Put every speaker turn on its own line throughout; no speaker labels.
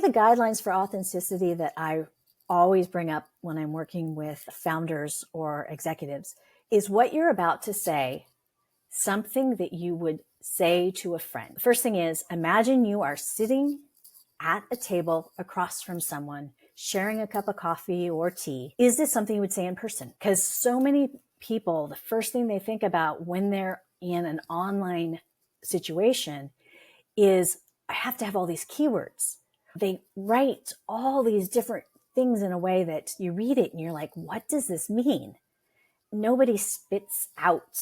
The guidelines for authenticity that I always bring up when I'm working with founders or executives is what you're about to say, something that you would say to a friend. The first thing is, imagine you are sitting at a table across from someone, sharing a cup of coffee or tea. Is this something you would say in person? Because so many people, the first thing they think about when they're in an online situation is, I have to have all these keywords. They write all these different things in a way that you read it and you're like, what does this mean? Nobody spits out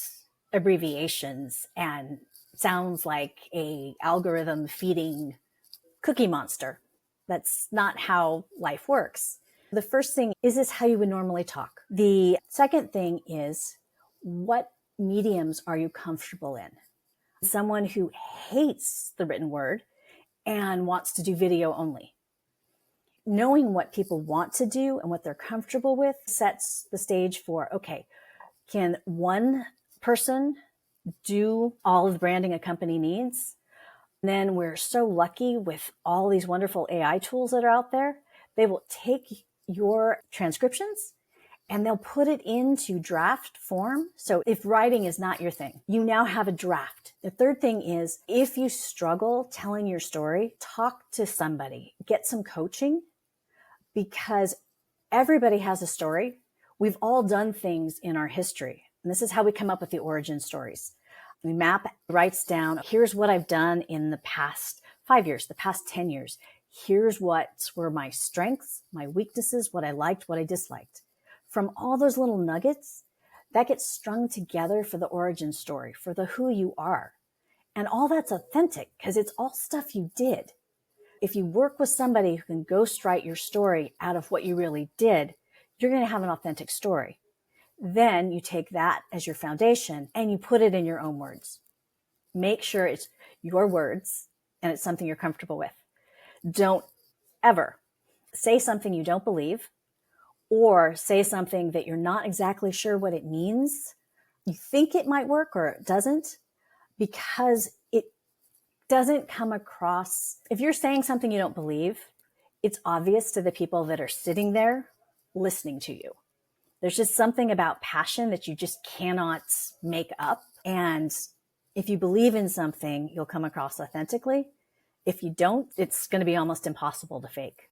abbreviations and sounds like a algorithm feeding Cookie Monster. That's not how life works. The first thing is this how you would normally talk? The second thing is, what mediums are you comfortable in? Someone who hates the written word and wants to do video only. Knowing what people want to do and what they're comfortable with sets the stage for, okay, can one person do all of the branding a company needs? And then we're so lucky with all these wonderful AI tools that are out there. They will take your transcriptions and they'll put it into draft form. So if writing is not your thing, you now have a draft. The third thing is, if you struggle telling your story, talk to somebody, get some coaching, because everybody has a story. We've all done things in our history. And this is how we come up with the origin stories. We map, writes down, here's what I've done in the past 5 years, the past 10 years. Here's what were my strengths, my weaknesses, what I liked, what I disliked. From all those little nuggets, that gets strung together for the origin story, for the who you are. And all that's authentic because it's all stuff you did. If you work with somebody who can ghostwrite your story out of what you really did, you're going to have an authentic story. Then you take that as your foundation and you put it in your own words. Make sure it's your words and it's something you're comfortable with. Don't ever say something you don't believe or say something that you're not exactly sure what it means. You think it might work or it doesn't, because it doesn't come across. If you're saying something you don't believe, it's obvious to the people that are sitting there listening to you. There's just something about passion that you just cannot make up. And if you believe in something, you'll come across authentically. If you don't, it's going to be almost impossible to fake.